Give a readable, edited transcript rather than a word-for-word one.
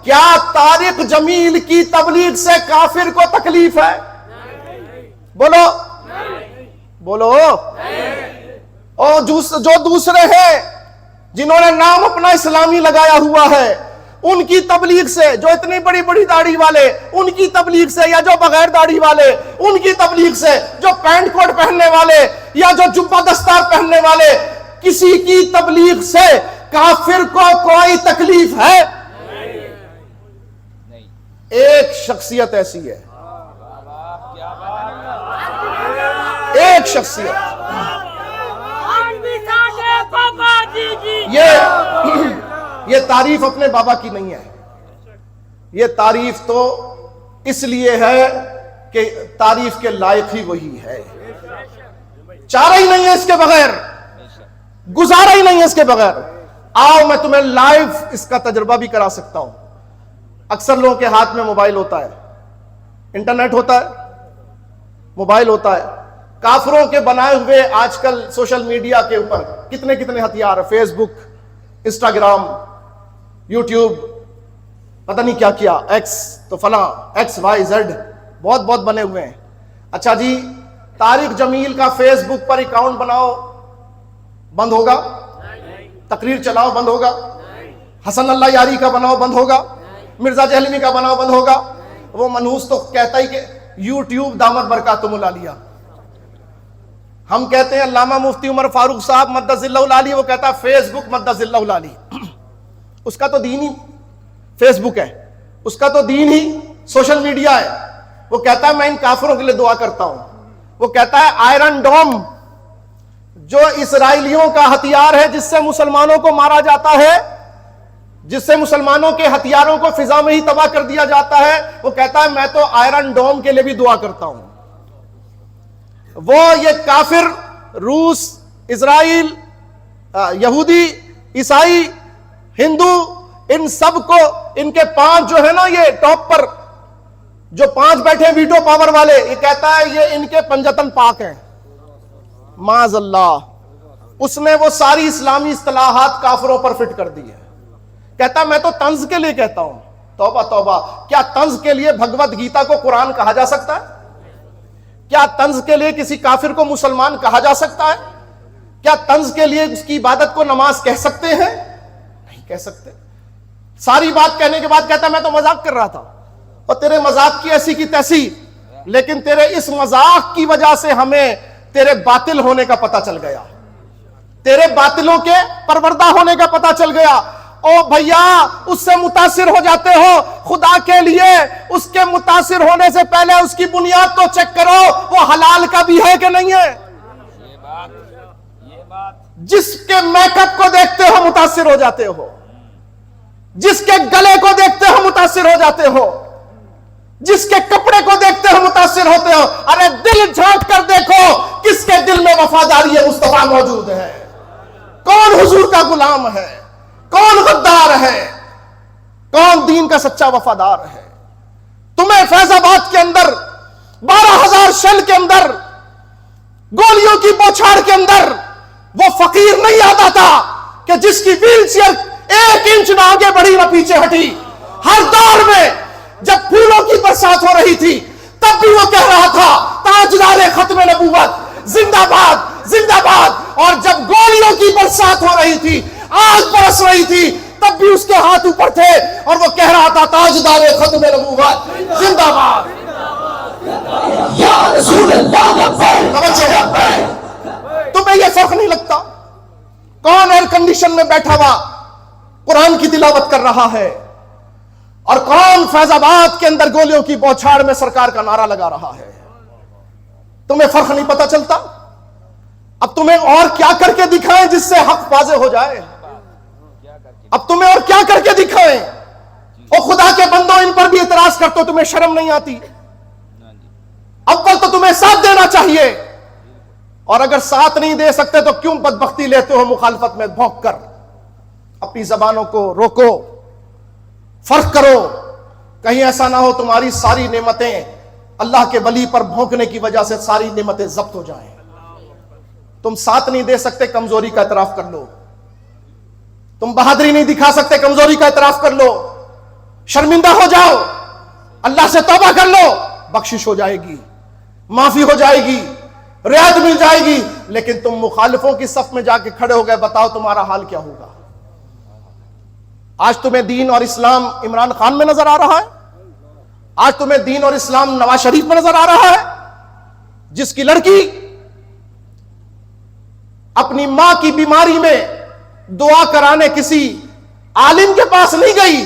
کیا طارق جمیل کی تبلیغ سے کافر کو تکلیف ہے؟ بولو بولو. اور جو دوسرے ہیں جنہوں نے نام اپنا اسلامی لگایا ہوا ہے، ان کی تبلیغ سے، جو اتنی بڑی بڑی داڑھی والے ان کی تبلیغ سے، یا جو بغیر داڑھی والے ان کی تبلیغ سے، جو پینٹ کوٹ پہننے والے یا جو جبہ دستار پہننے والے، کسی کی تبلیغ سے کافر کو کوئی تکلیف ہے؟ ایک شخصیت ایسی ہے، ایک شخصیت، یہ تعریف اپنے بابا کی نہیں ہے. یہ تعریف تو اس لیے ہے کہ تعریف کے لائق ہی وہی ہے. چارہ ہی نہیں ہے اس کے بغیر، گزارا ہی نہیں ہے اس کے بغیر. آؤ میں تمہیں لائیو اس کا تجربہ بھی کرا سکتا ہوں. اکثر لوگوں کے ہاتھ میں موبائل ہوتا ہے، انٹرنیٹ ہوتا ہے، موبائل ہوتا ہے. کافروں کے بنائے ہوئے آج کل سوشل میڈیا کے اوپر کتنے کتنے ہتھیار ہیں، فیس بک، انسٹاگرام، یوٹیوب، پتہ نہیں کیا کیا، ایکس تو فلاں، ایکس وائی زیڈ، بہت بہت بنے ہوئے ہیں. اچھا جی، طارق جمیل کا فیس بک پر اکاؤنٹ بناؤ، بند ہوگا؟ تقریر چلاؤ، بند ہوگا؟ حسن اللہ یاری کا بناؤ، بند ہوگا؟ مرزا جہلمی کا بناؤ، بند ہوگا؟ وہ منحوس تو کہتا ہی کہ یوٹیوب دامت برکاتہم العالیہ. ہم کہتے ہیں علامہ مفتی عمر فاروق صاحب مدد اللہ العالی، وہ کہتا ہے فیس بک مدد اللہ العالی. اس کا تو دین ہی فیس بک ہے، اس کا تو دین ہی سوشل میڈیا ہے. وہ کہتا ہے میں ان کافروں کے لیے دعا کرتا ہوں. وہ کہتا ہے آئرن ڈوم جو اسرائیلیوں کا ہتھیار ہے، جس سے مسلمانوں کو مارا جاتا ہے، جس سے مسلمانوں کے ہتھیاروں کو فضا میں ہی تباہ کر دیا جاتا ہے، وہ کہتا ہے میں تو آئرن ڈوم کے لیے بھی دعا کرتا ہوں. وہ یہ کافر روس، اسرائیل، یہودی، عیسائی، ہندو، ان سب کو، ان کے 5 جو ہے نا، یہ ٹاپ پر جو 5 بیٹھے ویٹو پاور والے، یہ کہتا ہے یہ ان کے پنجتن پاک ہیں. معاذ اللہ. اس نے وہ ساری اسلامی اصطلاحات کافروں پر فٹ کر دی ہے. کہتا ہے میں تو طنز کے لیے کہتا ہوں. توبہ توبہ. کیا طنز کے لیے بھگوت گیتا کو قرآن کہا جا سکتا ہے؟ کیا طنز کے لیے کسی کافر کو مسلمان کہا جا سکتا ہے؟ کیا طنز کے لیے اس کی عبادت کو نماز کہہ سکتے ہیں؟ نہیں کہہ سکتے. ساری بات کہنے کے بعد کہتا ہے میں تو مذاق کر رہا تھا. اور تیرے مذاق کی ایسی کی تیسی، لیکن تیرے اس مذاق کی وجہ سے ہمیں تیرے باطل ہونے کا پتہ چل گیا، تیرے باطلوں کے پروردہ ہونے کا پتہ چل گیا. او بھیا، اس سے متاثر ہو جاتے ہو، خدا کے لیے اس کے متاثر ہونے سے پہلے اس کی بنیاد تو چیک کرو، وہ حلال کا بھی ہے کہ نہیں ہے. جس کے میک اپ کو دیکھتے ہو متاثر ہو جاتے ہو، جس کے گلے کو دیکھتے ہو متاثر ہو جاتے ہو، جس کے کپڑے کو دیکھتے ہو متاثر ہوتے ہو. ارے دل جھانک کر دیکھو کس کے دل میں وفاداری مصطفیٰ موجود ہے. کون حضور کا غلام ہے، کون غدار ہے، کون دین کا سچا وفادار ہے. تمہیں فیض آباد کے اندر 12,000 شل کے اندر، گولیوں کی بوچھاڑ کے اندر وہ فقیر نہیں یاد آتا کہ جس کی ویل چیئر 1 انچ نہ آگے بڑھی نہ پیچھے ہٹی. ہر دور میں جب پھولوں کی برسات ہو رہی تھی تب بھی وہ کہہ رہا تھا تاجدار ختم نبوت زندہ باد زندہ باد. اور جب گولیوں کی برسات ہو رہی تھی، آگ برس رہی تھی، تب بھی اس کے ہاتھ اوپر تھے اور وہ کہہ رہا تھا تاجدار ختم نبوت زندہ باد. تمہیں یہ فرق نہیں لگتا کون ایئر کنڈیشن میں بیٹھا ہوا قرآن کی تلاوت کر رہا ہے اور کون فیض آباد کے اندر گولیوں کی بوچھاڑ میں سرکار کا نعرہ لگا رہا ہے؟ تمہیں فرق نہیں پتا چلتا؟ اب تمہیں اور کیا کر کے دکھائیں جس سے حق واضح ہو جائے؟ اب تمہیں اور کیا کر کے دکھائیں؟ او خدا کے بندوں، ان پر بھی اعتراض کرتے ہو، تمہیں شرم نہیں آتی؟ اول تو تمہیں ساتھ دینا چاہیے، اور اگر ساتھ نہیں دے سکتے تو کیوں بدبختی لیتے ہو مخالفت میں بھونک کر؟ اپنی زبانوں کو روکو، فرق کرو. کہیں ایسا نہ ہو تمہاری ساری نعمتیں اللہ کے ولی پر بھونکنے کی وجہ سے ساری نعمتیں ضبط ہو جائیں. تم ساتھ نہیں دے سکتے، کمزوری کا اعتراف کر لو. تم بہادری نہیں دکھا سکتے، کمزوری کا اعتراف کر لو. شرمندہ ہو جاؤ، اللہ سے توبہ کر لو، بخشش ہو جائے گی، معافی ہو جائے گی، رعایت مل جائے گی۔ لیکن تم مخالفوں کی صف میں جا کے کھڑے ہو گئے، بتاؤ تمہارا حال کیا ہوگا؟ آج تمہیں دین اور اسلام عمران خان میں نظر آ رہا ہے؟ آج تمہیں دین اور اسلام نواز شریف میں نظر آ رہا ہے، جس کی لڑکی اپنی ماں کی بیماری میں دعا کرانے کسی عالم کے پاس نہیں گئی؟